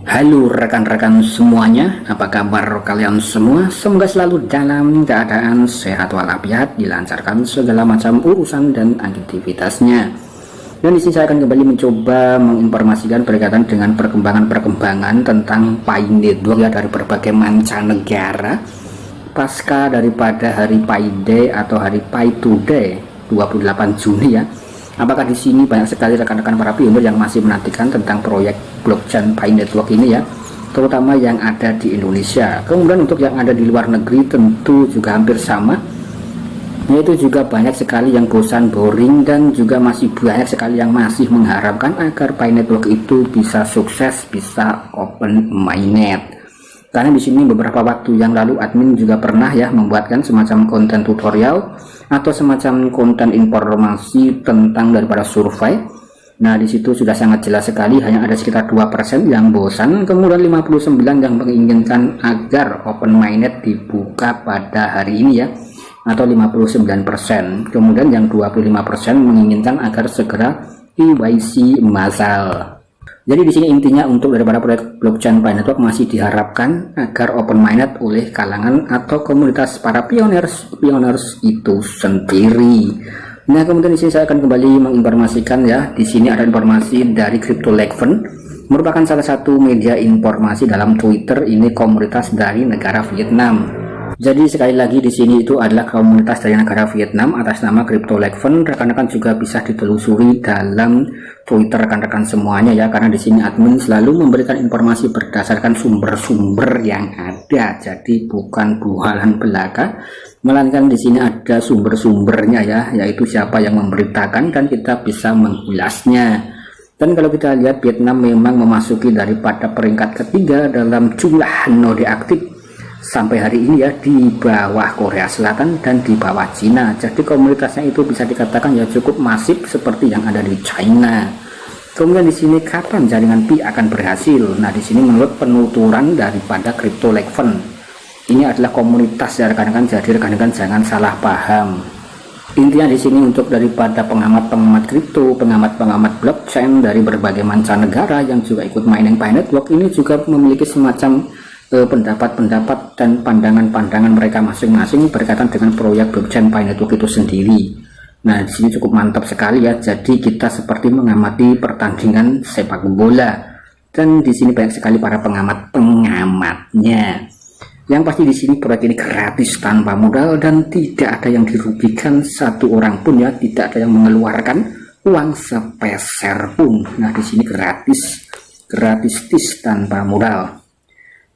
Halo rekan-rekan semuanya, apa kabar kalian semua? Semoga selalu dalam keadaan sehat walafiat, dilancarkan segala macam urusan dan aktivitasnya. Dan di sini saya akan kembali mencoba menginformasikan berkaitan dengan perkembangan-perkembangan tentang Pi Network ya, dari berbagai mancanegara pasca daripada hari Pi Day atau hari Pi Today 28 Juni ya. Apakah di sini banyak sekali rekan-rekan para pionir yang masih menantikan tentang proyek blockchain Pi Network ini ya, terutama yang ada di Indonesia. Kemudian untuk yang ada di luar negeri tentu juga hampir sama, yaitu juga banyak sekali yang bosan, boring, dan juga masih banyak sekali yang masih mengharapkan agar Pi Network itu bisa sukses, bisa open mainnet. Karena di sini beberapa waktu yang lalu admin juga pernah ya membuatkan semacam konten tutorial atau semacam konten informasi tentang daripada survei. Nah, di situ sudah sangat jelas sekali, hanya ada sekitar 2% yang bosan, kemudian 59 yang menginginkan agar open mainnet dibuka pada hari ini ya, atau 59%. Kemudian yang 25% menginginkan agar segera KYC massal. Jadi di sini intinya untuk daripada proyek blockchain Pi Network masih diharapkan agar open mainnet oleh kalangan atau komunitas para pioners itu sendiri. Nah, kemudian di sini saya akan kembali menginformasikan ya. Di sini ada informasi dari Crypto Legend, merupakan salah satu media informasi dalam Twitter, ini komunitas dari negara Vietnam. Jadi sekali lagi di sini itu adalah komunitas dari negara Vietnam atas nama Crypto Legend. Rekan-rekan juga bisa ditelusuri dalam Twitter rekan-rekan semuanya ya, karena di sini admin selalu memberikan informasi berdasarkan sumber-sumber yang ada. Jadi bukan bualan belaka, melainkan di sini ada sumber-sumbernya ya, yaitu siapa yang memberitakan dan kita bisa mengulasnya. Dan kalau kita lihat, Vietnam memang memasuki daripada peringkat ketiga dalam jumlah node aktif sampai hari ini ya, di bawah Korea Selatan dan di bawah Cina. Jadi komunitasnya itu bisa dikatakan ya cukup masif seperti yang ada di China. Kemudian di sini kapan jaringan Pi akan berhasil? Nah, di sini menurut penuturan daripada Crypto Legend, ini adalah komunitas ya rekan-rekan, jadi rekan-rekan jangan salah paham. Intinya di sini untuk daripada pengamat-pengamat kripto, pengamat-pengamat blockchain dari berbagai mancanegara yang juga ikut mining Pi Network, ini juga memiliki semacam pendapat-pendapat dan pandangan-pandangan mereka masing-masing berkaitan dengan proyek blockchain Pi Network itu sendiri. Nah, di sini cukup mantap sekali ya. Jadi kita seperti mengamati pertandingan sepak bola, dan di sini banyak sekali para pengamat-pengamatnya. Yang pasti di sini proyek ini gratis tanpa modal dan tidak ada yang dirugikan satu orang pun ya, tidak ada yang mengeluarkan uang sepeser pun. Nah, di sini gratis tanpa modal.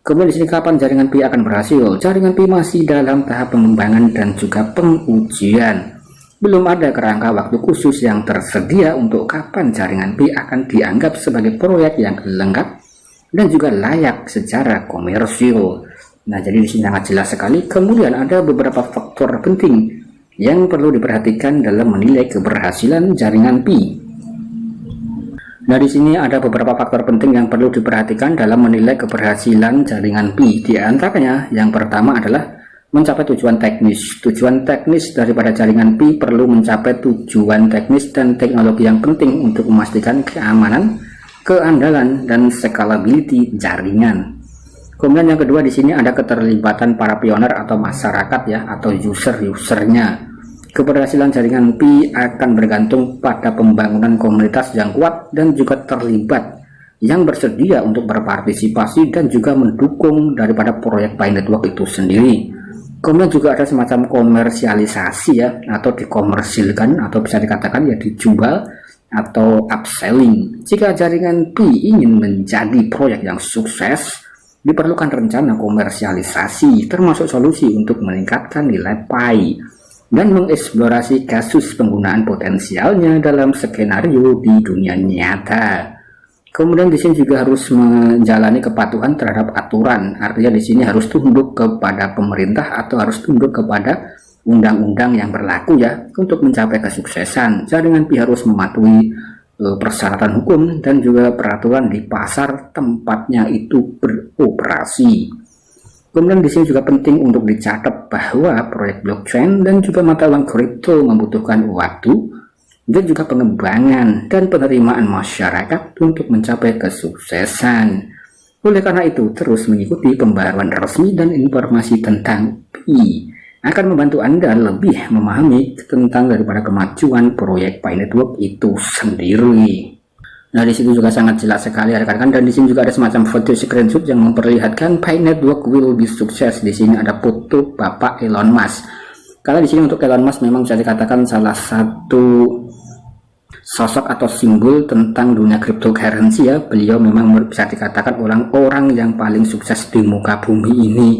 Kemudian di sini kapan jaringan Pi akan berhasil? Jaringan Pi masih dalam tahap pengembangan dan juga pengujian. Belum ada kerangka waktu khusus yang tersedia untuk kapan jaringan Pi akan dianggap sebagai proyek yang lengkap dan juga layak secara komersial. Nah, jadi di sini sangat jelas sekali. Kemudian ada beberapa faktor penting yang perlu diperhatikan dalam menilai keberhasilan jaringan Pi. Nah, di sini ada beberapa faktor penting yang perlu diperhatikan dalam menilai keberhasilan jaringan Pi. Di antaranya, yang pertama adalah mencapai tujuan teknis. Tujuan teknis daripada jaringan Pi perlu mencapai tujuan teknis dan teknologi yang penting untuk memastikan keamanan, keandalan, dan scalability jaringan. Kemudian yang kedua di sini ada keterlibatan para pioner atau masyarakat ya, atau usernya. Keberhasilan jaringan Pi akan bergantung pada pembangunan komunitas yang kuat dan juga terlibat, yang bersedia untuk berpartisipasi dan juga mendukung daripada proyek Pi Network itu sendiri. Kemudian juga ada semacam komersialisasi ya, atau dikomersilkan, atau bisa dikatakan ya dijual atau upselling. Jika jaringan Pi ingin menjadi proyek yang sukses, diperlukan rencana komersialisasi, termasuk solusi untuk meningkatkan nilai Pi dan mengeksplorasi kasus penggunaan potensialnya dalam skenario di dunia nyata. Kemudian di sini juga harus menjalani kepatuhan terhadap aturan. Artinya di sini harus tunduk kepada pemerintah atau harus tunduk kepada undang-undang yang berlaku ya, untuk mencapai kesuksesan. Jaringan Pi harus mematuhi persyaratan hukum dan juga peraturan di pasar tempatnya itu beroperasi. Kemudian di sini juga penting untuk dicatat bahwa proyek blockchain dan juga mata uang kripto membutuhkan waktu dan juga pengembangan dan penerimaan masyarakat untuk mencapai kesuksesan. Oleh karena itu, terus mengikuti pembaruan resmi dan informasi tentang Pi akan membantu Anda lebih memahami tentang daripada kemajuan proyek Pi Network itu sendiri. Nah, di situ juga sangat jelas sekali rekan-rekan, dan di sini juga ada semacam foto screenshot yang memperlihatkan Pi Network will be sukses. Di sini ada foto Bapak Elon Musk. Karena di sini untuk Elon Musk memang bisa dikatakan salah satu sosok atau simbol tentang dunia cryptocurrency ya. Beliau memang bisa dikatakan orang-orang yang paling sukses di muka bumi ini.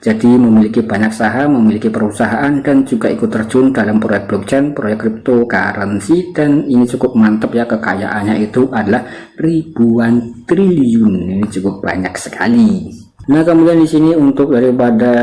Jadi memiliki banyak saham, memiliki perusahaan, dan juga ikut terjun dalam proyek blockchain, proyek cryptocurrency, dan ini cukup mantap ya, kekayaannya itu adalah ribuan triliun. Ini cukup banyak sekali. Nah, kemudian di sini untuk daripada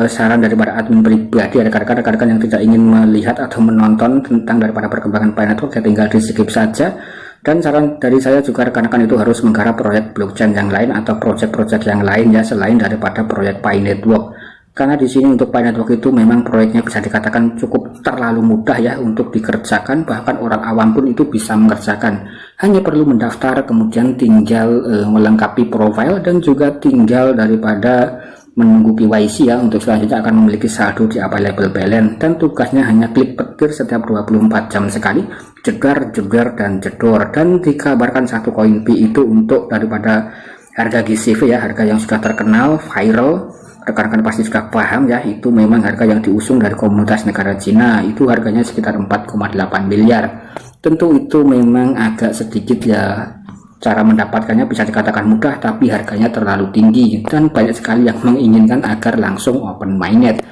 saran daripada admin pribadi, ada rekan-rekan yang tidak ingin melihat atau menonton tentang daripada perkembangan Pi Network, ya tinggal di skip saja. Dan saran dari saya juga rekan-rekan itu harus menggarap proyek blockchain yang lain atau proyek-proyek yang lain ya, selain daripada proyek Pi Network. Karena di sini untuk Pi Network itu memang proyeknya bisa dikatakan cukup terlalu mudah ya untuk dikerjakan, bahkan orang awam pun itu bisa mengerjakan. Hanya perlu mendaftar, kemudian tinggal melengkapi profile, dan juga tinggal daripada menunggu KYC ya, untuk selanjutnya akan memiliki saldo di available balance, dan tugasnya hanya klik petir setiap 24 jam sekali, jedar, dan jedor. Dan dikabarkan satu koin Pi itu untuk daripada harga GCV ya, harga yang sudah terkenal, viral, rekan-rekan pasti sudah paham ya, itu memang harga yang diusung dari komunitas negara Cina, itu harganya sekitar 4,8 miliar. Tentu itu memang agak sedikit ya, cara mendapatkannya bisa dikatakan mudah, tapi harganya terlalu tinggi dan banyak sekali yang menginginkan agar langsung open mainnet.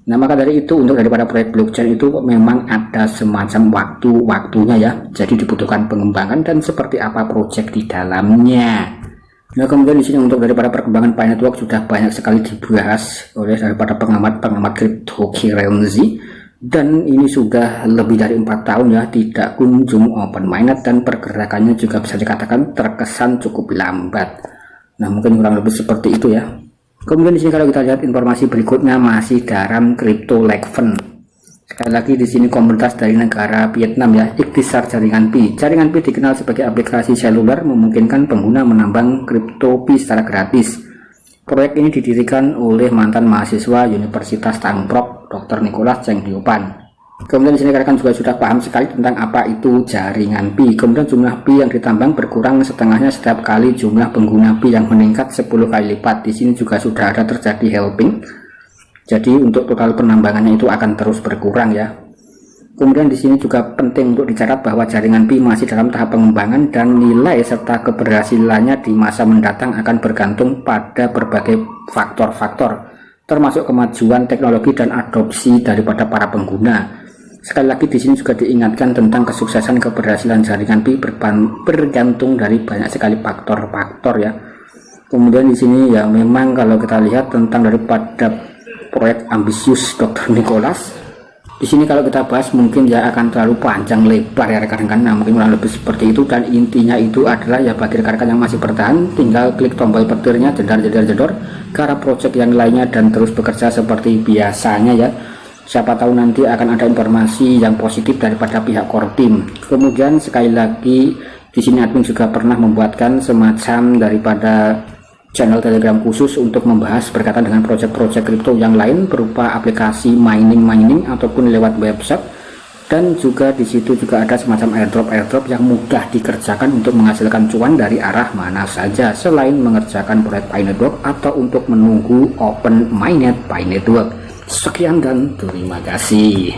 Nah, maka dari itu untuk daripada proyek blockchain itu memang ada semacam waktu-waktunya ya, jadi dibutuhkan pengembangan dan seperti apa proyek di dalamnya. Nah, kemudian di sini untuk daripada perkembangan Pi Network sudah banyak sekali dibahas oleh daripada pengamat cryptocurrency, dan ini sudah lebih dari 4 tahun ya tidak kunjung open mainnet, dan pergerakannya juga bisa dikatakan terkesan cukup lambat. Nah, mungkin kurang lebih seperti itu ya. Kemudian di sini kalau kita lihat informasi berikutnya masih dalam Crypto Lekven. Sekali lagi di sini komunitas dari negara Vietnam ya, ikhtisar jaringan Pi. Jaringan Pi dikenal sebagai aplikasi seluler memungkinkan pengguna menambang kripto Pi secara gratis. Proyek ini didirikan oleh mantan mahasiswa Universitas Tanprok, Dr. Nicholas Cheng Hiopan. Kemudian di sini rekan juga sudah paham sekali tentang apa itu jaringan Pi. Kemudian jumlah Pi yang ditambang berkurang setengahnya setiap kali jumlah pengguna Pi yang meningkat 10 kali lipat. Di sini juga sudah ada terjadi halving. Jadi untuk total penambangannya itu akan terus berkurang ya. Kemudian di sini juga penting untuk dicatat bahwa jaringan Pi masih dalam tahap pengembangan, dan nilai serta keberhasilannya di masa mendatang akan bergantung pada berbagai faktor-faktor, termasuk kemajuan teknologi dan adopsi daripada para pengguna. Sekali lagi di sini juga diingatkan tentang kesuksesan keberhasilan jaringan Pi bergantung dari banyak sekali faktor-faktor ya. Kemudian di sini ya memang kalau kita lihat tentang daripada proyek ambisius Dr. Nicholas, di sini kalau kita bahas mungkin ya akan terlalu panjang lebar ya rekan-rekan. Nah, mungkin kurang lebih seperti itu, dan intinya itu adalah ya bagi rekan-rekan yang masih bertahan tinggal klik tombol petirnya, jedor ke arah project yang lainnya dan terus bekerja seperti biasanya ya. Siapa tahu nanti akan ada informasi yang positif daripada pihak core team. Kemudian sekali lagi di sini admin juga pernah membuatkan semacam daripada channel Telegram khusus untuk membahas berkaitan dengan proyek-proyek kripto yang lain berupa aplikasi mining ataupun lewat website, dan juga di situ juga ada semacam airdrop yang mudah dikerjakan untuk menghasilkan cuan dari arah mana saja selain mengerjakan proyek Pi Network atau untuk menunggu open mainnet Pi Network. Sekian dan terima kasih.